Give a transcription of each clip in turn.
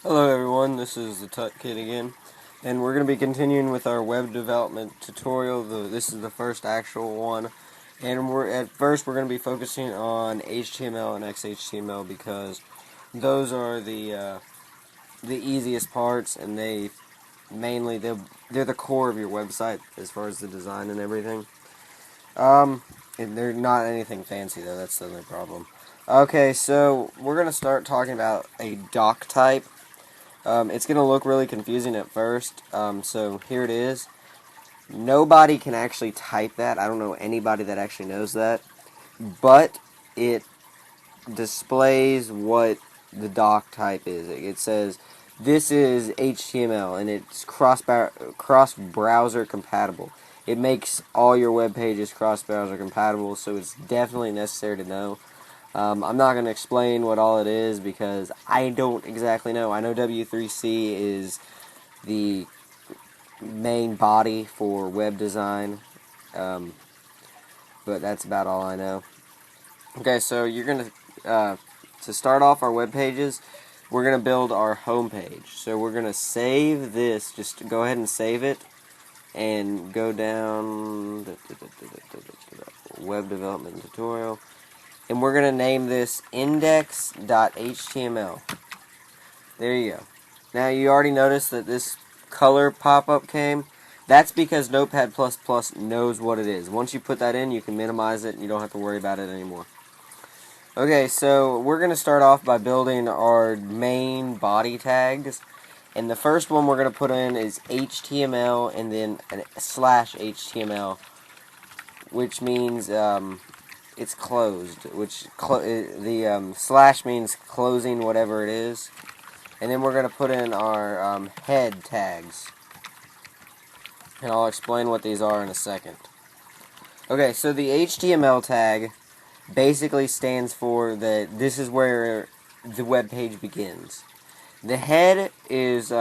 Hello everyone, this is the Tut Kid again, and we're going to be continuing with our web development tutorial. This is the first actual one, and at first we're going to be focusing on HTML and XHTML because those are the easiest parts, and they're the core of your website as far as the design and everything. And they're not anything fancy though. That's the only problem. Okay, so we're going to start talking about a doc type. It's going to look really confusing at first, so here it is. Nobody can actually type that. I don't know anybody that actually knows that, but it displays what the doc type is. It says this is HTML and it's cross-browser compatible. It makes all your web pages cross-browser compatible, so it's definitely necessary to know. I'm not going to explain what all it is because I don't exactly know. I know W3C is the main body for web design, but that's about all I know. Okay, so you're going to start off our web pages, we're going to build our home page. So we're going to save this, just go ahead and save it, and go down, web development tutorial. And we're going to name this index.html. There you go. Now you already noticed that this color pop-up came. That's because Notepad++ knows what it is. Once you put that in, you can minimize it and you don't have to worry about it anymore. Okay, so we're going to start off by building our main body tags. And the first one we're going to put in is HTML and then an /HTML, which means it's closed, which the slash means closing whatever it is. And then we're going to put in our head tags. And I'll explain what these are in a second. Okay, so the HTML tag basically stands for that this is where the web page begins. The head is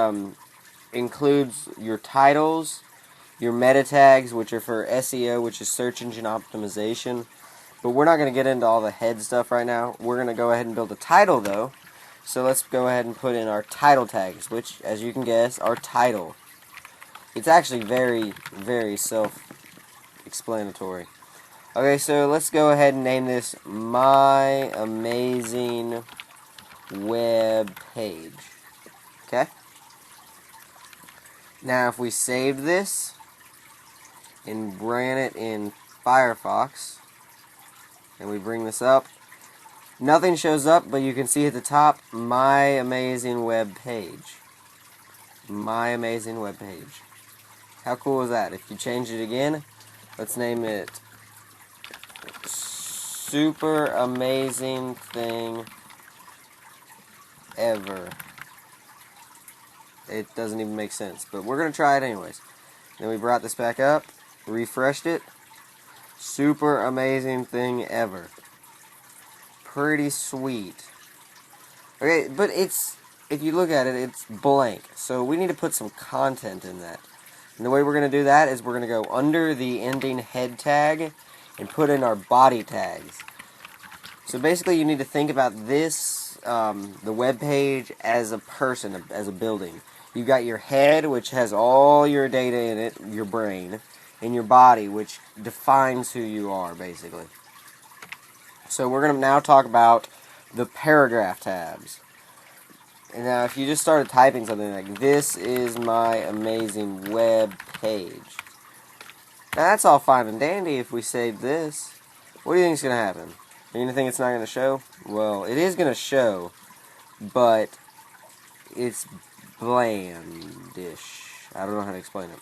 includes your titles, your meta tags, which are for SEO, which is search engine optimization. But we're not going to get into all the head stuff right now. We're going to go ahead and build a title, though. So let's go ahead and put in our title tags, which, as you can guess, are title. It's actually very, very self-explanatory. Okay, so let's go ahead and name this My Amazing Web Page. Okay? Now, if we saved this and ran it in Firefox, and we bring this up, nothing shows up, but you can see at the top, My Amazing Web Page. My Amazing Web Page. How cool is that? If you change it again, let's name it Super Amazing Thing Ever. It doesn't even make sense, but we're going to try it anyways. Then we brought this back up, refreshed it. Super Amazing Thing Ever. Pretty sweet. Okay, but if you look at it, it's blank. So we need to put some content in that. And the way we're going to do that is we're going to go under the ending head tag and put in our body tags. So basically you need to think about this, the web page, as a person, as a building. You've got your head, which has all your data in it, your brain, and your body, which defines who you are, basically. So we're going to now talk about the paragraph tabs. And now if you just started typing something like, this is my amazing web page. Now that's all fine and dandy if we save this. What do you think is going to happen? Are you going to think it's not going to show? Well, it is going to show, but it's blandish. I don't know how to explain it.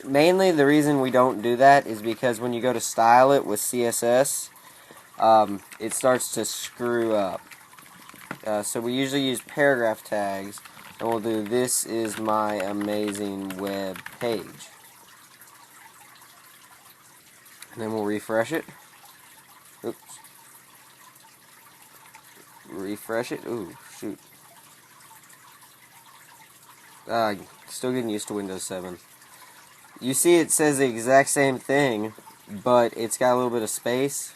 Mainly the reason we don't do that is because when you go to style it with CSS, it starts to screw up. So we usually use paragraph tags, and we'll do this is my amazing web page. And then we'll refresh it. Oops. Refresh it. Ooh, shoot. Still getting used to Windows 7. You see it says the exact same thing, but it's got a little bit of space,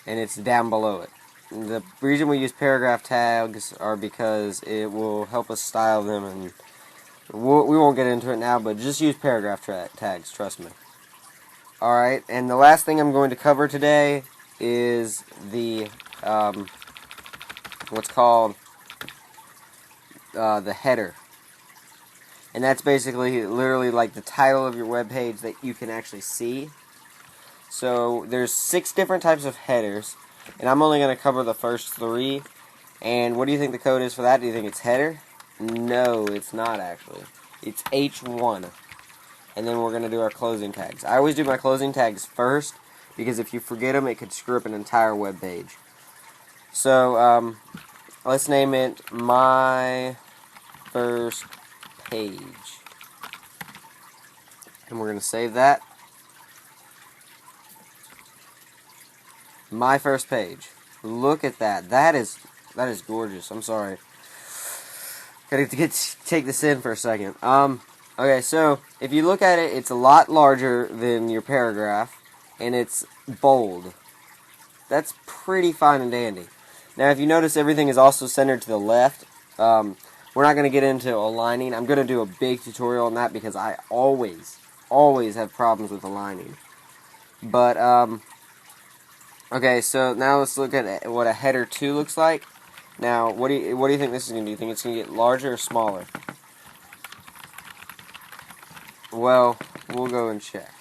and it's down below it. the reason we use paragraph tags are because it will help us style them, and we won't get into it now, but just use paragraph tags, trust me. Alright, and the last thing I'm going to cover today is the, what's called the header. And that's basically literally like the title of your web page that you can actually see. So there's 6 different types of headers, and I'm only going to cover the first 3. And what do you think the code is for that? Do you think it's header? No, it's not actually. It's H1. And then we're going to do our closing tags. I always do my closing tags first, because if you forget them, it could screw up an entire web page. So, let's name it My First Page. And we're going to save that. My first page. Look at that. That is gorgeous. I'm sorry. Gotta take this in for a second. Okay, so if you look at it, it's a lot larger than your paragraph, and it's bold. That's pretty fine and dandy. Now, if you notice, everything is also centered to the left. We're not going to get into aligning. I'm going to do a big tutorial on that because I always have problems with aligning. But, okay, so now let's look at what a header 2 looks like. Now, what do you think this is going to do? You think it's going to get larger or smaller? Well, we'll go and check.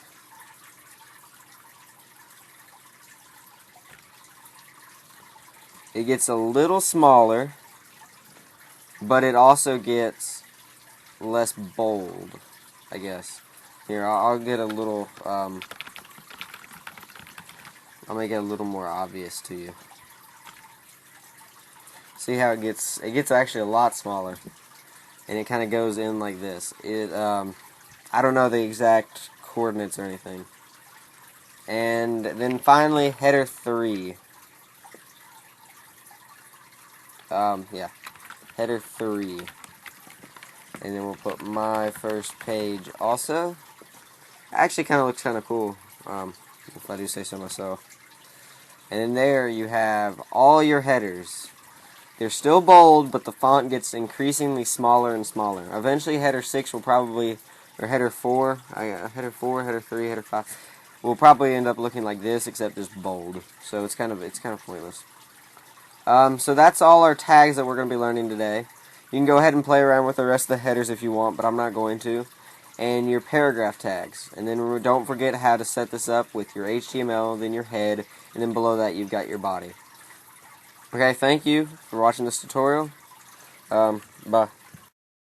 It gets a little smaller, but it also gets less bold, I guess. Here, I'll get a little, I'll make it a little more obvious to you. See how it gets actually a lot smaller, and it kind of goes in like this. I don't know the exact coordinates or anything. And then finally, header 3. Yeah, header 3. And then we'll put My First Page also. Actually kind of looks kind of cool, if I do say so myself. And in there you have all your headers. They're still bold, but the font gets increasingly smaller and smaller. Eventually header 6 will probably, or header 4, header 4, header 3, header 5, will probably end up looking like this, except just bold. So it's kind of pointless. So that's all our tags that we're going to be learning today. You can go ahead and play around with the rest of the headers if you want, but I'm not going to. And your paragraph tags. And then don't forget how to set this up with your HTML, then your head, and then below that you've got your body. Okay, thank you for watching this tutorial. Bye.